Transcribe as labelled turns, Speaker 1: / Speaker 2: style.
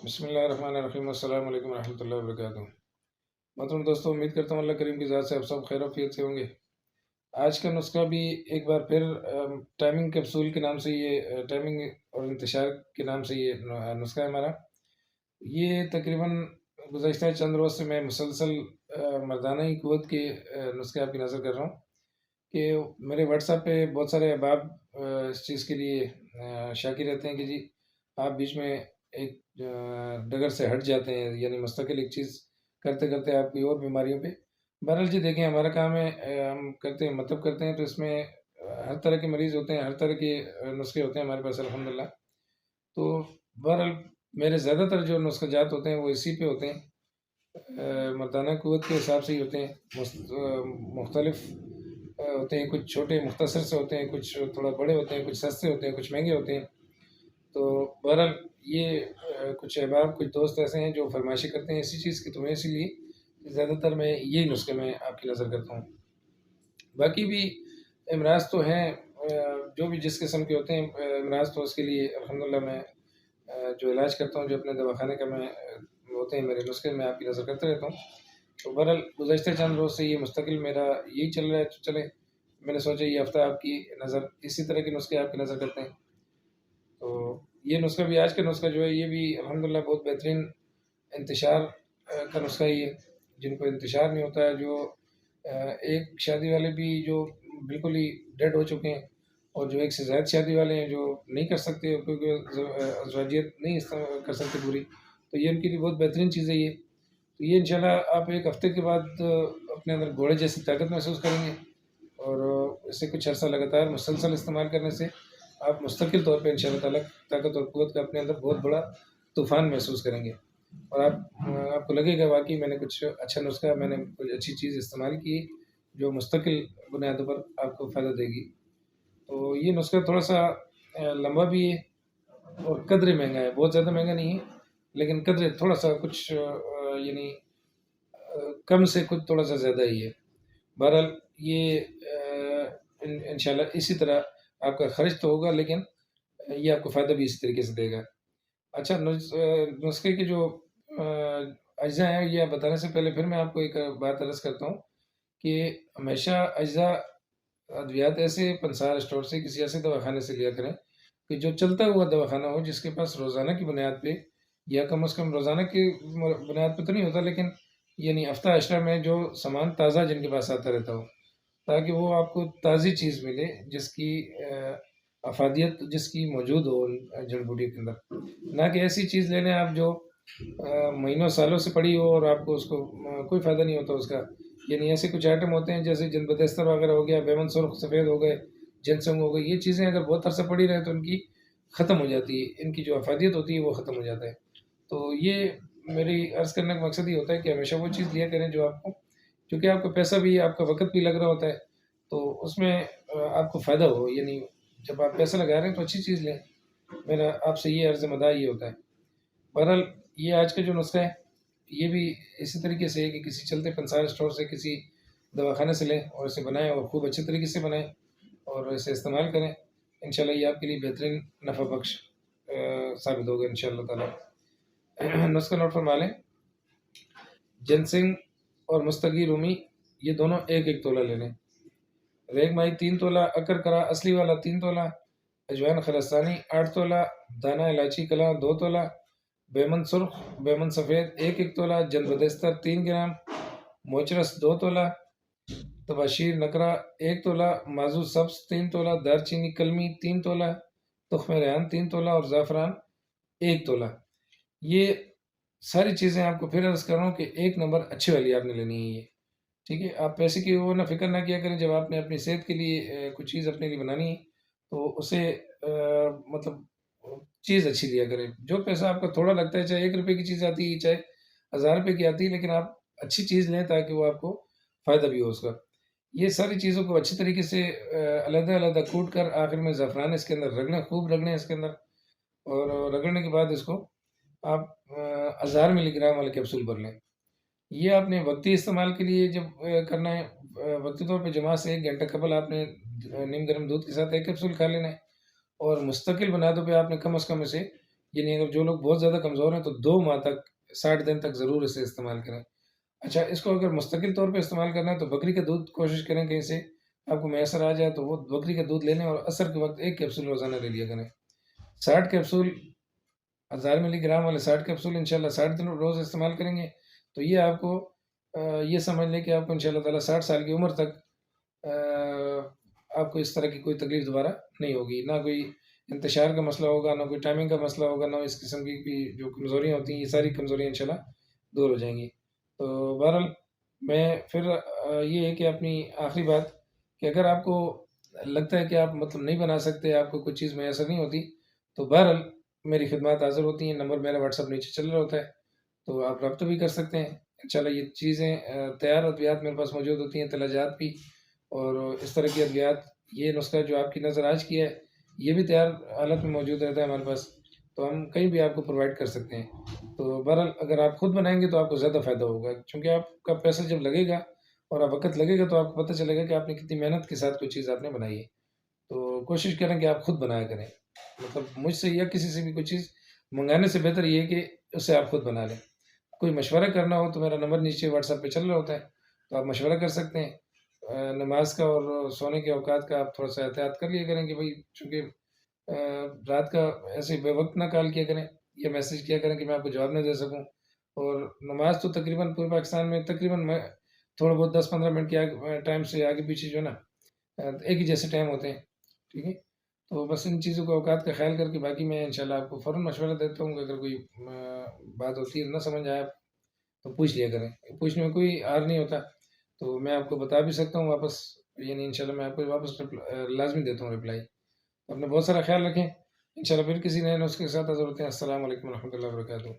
Speaker 1: بسم اللہ الرحمن الرحیم، السلام علیکم ورحمۃ اللہ وبرکاتہ۔ محترم دوستوں، امید کرتا ہوں اللہ کریم کی ذات سے آپ سب خیر وفیت سے ہوں گے۔ آج کا نسخہ بھی ایک بار پھر ٹائمنگ کیپسول کے نام سے یہ ٹائمنگ اور انتشار کے نام سے یہ نسخہ ہے ہمارا۔ یہ تقریباً گزشتہ چند روز سے میں مسلسل مردانہ قوت کے نسخے آپ کی نظر کر رہا ہوں کہ میرے واٹس ایپ پہ بہت سارے احباب اس چیز کے لیے شاکی رہتے ہیں کہ جی آپ بیچ میں ایک ڈگر سے ہٹ جاتے ہیں، یعنی مستقل ایک چیز کرتے کرتے آپ کی اور بیماریوں پہ۔ بہرحال جی دیکھیں، ہمارا کام ہے، ہم کرتے ہیں مطلب کرتے ہیں، تو اس میں ہر طرح کے مریض ہوتے ہیں، ہر طرح کے نسخے ہوتے ہیں ہمارے پاس الحمدللہ۔ تو بہرحال میرے زیادہ تر جو نسخہ جات ہوتے ہیں وہ اسی پہ ہوتے ہیں، مردانہ قوت کے حساب سے ہی ہوتے ہیں، مختلف ہوتے ہیں، کچھ چھوٹے مختصر سے ہوتے ہیں، کچھ تھوڑا بڑے ہوتے ہیں، کچھ سستے ہوتے ہیں، کچھ مہنگے ہوتے ہیں۔ تو بہرحال یہ کچھ احباب، کچھ دوست ایسے ہیں جو فرمائشیں کرتے ہیں اسی چیز کی، تو میں اسی لیے زیادہ تر میں یہی نسخے میں آپ کی نظر کرتا ہوں۔ باقی بھی امراض تو ہیں، جو بھی جس قسم کے ہوتے ہیں امراض، تو اس کے لیے الحمدللہ میں جو علاج کرتا ہوں، جو اپنے دواخانے کا میں ہوتے ہیں میرے نسخے میں آپ کی نظر کرتے رہتا ہوں۔ تو بہرحال گزشتہ چند روز سے یہ مستقل میرا یہی چل رہا ہے، تو چلے میں نے سوچا یہ ہفتہ آپ کی نظر اسی طرح کے نسخے آپ کی نظر کرتے ہیں۔ تو یہ نسخہ بھی، آج کا نسخہ جو ہے، یہ بھی الحمدللہ بہت بہترین انتشار کا نسخہ ہی ہے۔ جن کو انتشار نہیں ہوتا ہے، جو ایک شادی والے بھی جو بالکل ہی ڈیڈ ہو چکے ہیں، اور جو ایک سے زائد شادی والے ہیں جو نہیں کر سکتے کیونکہ ازواجیت نہیں استعمال کر سکتے پوری، تو یہ ان کے لیے بہت بہترین چیز ہے یہ۔ تو یہ انشاءاللہ آپ ایک ہفتے کے بعد اپنے اندر گھوڑے جیسی طاقت محسوس کریں گے، اور اسے کچھ عرصہ لگاتار مسلسل استعمال کرنے سے آپ مستقل طور پہ انشاءاللہ تعالیٰ طاقت اور قوت کا اپنے اندر بہت بڑا طوفان محسوس کریں گے، اور آپ کو لگے گا واقعی میں نے کچھ اچھا نسخہ، میں نے کچھ اچھی چیز استعمال کی جو مستقل بنیادوں پر آپ کو فائدہ دے گی۔ تو یہ نسخہ تھوڑا سا لمبا بھی ہے اور قدرے مہنگا ہے، بہت زیادہ مہنگا نہیں ہے، لیکن قدرے تھوڑا سا کچھ یعنی کم سے کچھ تھوڑا سا زیادہ ہی ہے۔ بہرحال یہ انشاءاللہ اسی طرح آپ کا خرچ تو ہوگا، لیکن یہ آپ کو فائدہ بھی اسی طریقے سے دے گا۔ اچھا، نسخے کے جو اجزاء ہیں یہ بتانے سے پہلے پھر میں آپ کو ایک بات عرض کرتا ہوں کہ ہمیشہ اجزاء ادویات ایسے پنسار اسٹور سے، کسی ایسے دواخانے سے لیا کریں کہ جو چلتا ہوا دواخانہ ہو، جس کے پاس روزانہ کی بنیاد پہ، یا کم از کم روزانہ کی بنیاد پہ تو نہیں ہوتا، لیکن یعنی ہفتہ اشرہ میں جو سامان تازہ جن کے پاس آتا رہتا ہو، تاکہ وہ آپ کو تازی چیز ملے جس کی افادیت جس کی موجود ہو جڑی بوٹی کے اندر، نہ کہ ایسی چیز لے لیں آپ جو مہینوں سالوں سے پڑی ہو اور آپ کو اس کو کوئی فائدہ نہیں ہوتا اس کا۔ یعنی ایسے کچھ آئٹم ہوتے ہیں جیسے جن بدستر وغیرہ ہو گیا، بیمن سرخ سفید ہو گئے، جنسنگ ہو گئی، یہ چیزیں اگر بہت عرصہ پڑی رہے تو ان کی ختم ہو جاتی ہے، ان کی جو افادیت ہوتی ہے وہ ختم ہو جاتا ہے۔ تو یہ میری عرض کرنے کا مقصد یہ ہوتا ہے کہ ہمیشہ وہ چیز لیا کریں جو آپ کو، کیونکہ آپ کو پیسہ بھی، آپ کا وقت بھی لگ رہا ہوتا ہے، تو اس میں آپ کو فائدہ ہو، یعنی جب آپ پیسہ لگا رہے ہیں تو اچھی چیز لیں۔ میرا آپ سے یہ عرض مداح یہ ہوتا ہے۔ بہرحال یہ آج کا جو نسخہ ہے یہ بھی اسی طریقے سے ہے کہ کسی چلتے پنسار اسٹور سے، کسی دواخانے سے لیں اور اسے بنائیں، اور خوب اچھے طریقے سے بنائیں اور اسے استعمال کریں۔ انشاءاللہ یہ آپ کے لیے بہترین نفع بخش ثابت ہوگا انشاءاللہ تعالیٰ۔ نسخہ نوٹ فرما لیں: جنسنگ اور مستگی رومی، یہ دونوں ایک ایک تولہ لے لیں۔ ریگ مائی 3 تولہ، اکر کرا اصلی والا 3 تولہ، اجوائن خرستانی 8 تولہ، دانہ الائچی کلاں 2 تولہ، بیمن سرخ بیمن سفید 1 تولہ، جن بدستر 3 گرام، موچرس 2 تولہ، تباشیر نکرا 1 تولہ، مازو سبز 3 تولہ، دارچینی کلمی 3 تولہ، تخم ریحان 3 تولہ، اور زعفران 1 تولہ۔ یہ ساری چیزیں آپ کو پھر عرض کر رہا ہوں کہ ایک نمبر اچھی والی آپ نے لینی ہے یہ، ٹھیک ہے؟ آپ پیسے کی وہ نہ فکر نہ کیا کریں، جب آپ نے اپنی صحت کے لیے کچھ چیز اپنے لیے بنانی ہے تو اسے مطلب چیز اچھی لیا کریں۔ جو پیسہ آپ کا تھوڑا لگتا ہے، چاہے 1 روپے کی چیز آتی ہے، چاہے 1000 روپے کی آتی ہے، لیکن آپ اچھی چیز لیں تاکہ وہ آپ کو فائدہ بھی ہو اس کا۔ یہ ساری چیزوں کو اچھی طریقے سے علیحدہ علیحدہ کوٹ کر آخر میں زعفران اس کے اندر رگڑیں، خوب رگڑیں اس کے اندر، اور رگڑنے کے بعد اس کو آپ 1000 ملی گرام والے کیپسول بھر لیں۔ یہ آپ نے وقتی استعمال کے لیے جب کرنا ہے، وقتی طور پہ جماع سے 1 گھنٹہ قبل آپ نے نیم گرم دودھ کے ساتھ 1 کیپسول کھا لینا ہے، اور مستقل بنیادوں پہ آپ نے کم از کم اسے یعنی اگر جو لوگ بہت زیادہ کمزور ہیں تو 2 ماہ تک 60 دن تک ضرور اسے استعمال کریں۔ اچھا، اس کو اگر مستقل طور پہ استعمال کرنا ہے تو بکری کا دودھ کوشش کریں کہیں سے آپ کو میسر آ جائے تو وہ بکری کا دودھ لے لیں، اور عصر کے وقت 1 کیپسول روزانہ لے لیا کریں۔ 60 کیپسول، 1000 ملی گرام والے 60 کیپسول انشاءاللہ 60 دن روز استعمال کریں گے تو یہ آپ کو یہ سمجھ لیں کہ آپ کو انشاءاللہ تعالیٰ 60 سال کی عمر تک آپ کو اس طرح کی کوئی تکلیف دوبارہ نہیں ہوگی، نہ کوئی انتشار کا مسئلہ ہوگا، نہ کوئی ٹائمنگ کا مسئلہ ہوگا، نہ اس قسم کی جو کمزوریاں ہوتی ہیں، یہ ساری کمزوریاں انشاءاللہ دور ہو جائیں گی۔ تو بہرحال میں پھر یہ ہے کہ اپنی آخری بات کہ اگر آپ کو لگتا ہے کہ آپ مطلب نہیں بنا سکتے، آپ کو کوئی چیز میسر نہیں ہوتی، تو بہرحال میری خدمات حاضر ہوتی ہیں، نمبر میرا واٹس ایپ نیچے چل رہا ہوتا ہے، تو آپ رابطہ بھی کر سکتے ہیں انشاءاللہ۔ یہ چیزیں تیار ادویات میرے پاس موجود ہوتی ہیں، تلاجات بھی، اور اس طرح کی ادویات، یہ نسخہ جو آپ کی نظر آج کی ہے یہ بھی تیار حالت میں موجود رہتا ہے ہمارے پاس، تو ہم کہیں بھی آپ کو پرووائڈ کر سکتے ہیں۔ تو بہرحال اگر آپ خود بنائیں گے تو آپ کو زیادہ فائدہ ہوگا، کیونکہ آپ کا پیسہ جب لگے گا اور آپ وقت لگے گا تو آپ کو پتہ چلے گا کہ آپ نے کتنی محنت کے ساتھ کوئی چیز آپ نے بنائی ہے۔ تو کوشش کریں کہ آپ خود بنایا کریں، مطلب مجھ سے یا کسی سے بھی کوئی چیز منگانے سے بہتر یہ ہے کہ اسے آپ خود بنا لیں۔ کوئی مشورہ کرنا ہو تو میرا نمبر نیچے واٹس ایپ پہ چل رہا ہوتا ہے، تو آپ مشورہ کر سکتے ہیں۔ نماز کا اور سونے کے اوقات کا آپ تھوڑا سا احتیاط کر لیا کریں کہ بھائی چونکہ رات کا ایسے بے وقت نہ کال کیا کریں یا میسج کیا کریں کہ میں آپ کو جواب نہ دے سکوں۔ اور نماز تو تقریباً پورے پاکستان میں تقریباً میں تھوڑا بہت 10-15 منٹ کے ٹائم سے آگے پیچھے جو ہے نا ایک ہی جیسے ٹائم ہوتے ہیں، ٹھیک ہے؟ تو بس ان چیزوں کو اوقات کا خیال کر کے باقی میں انشاءاللہ آپ کو فوراً مشورہ دیتا ہوں کہ اگر کوئی بات ہوتی ہے نہ سمجھ آیا تو پوچھ لیا کریں، پوچھنے میں کوئی حرج نہیں ہوتا، تو میں آپ کو بتا بھی سکتا ہوں واپس، یعنی انشاءاللہ میں آپ کو واپس لازمی دیتا ہوں رپلائی۔ اپنا بہت سارا خیال رکھیں، انشاءاللہ پھر کسی نئے نسخے کے ساتھ حاضر ہوتے ہیں۔ السلام علیکم ورحمۃ اللہ وبرکاتہ۔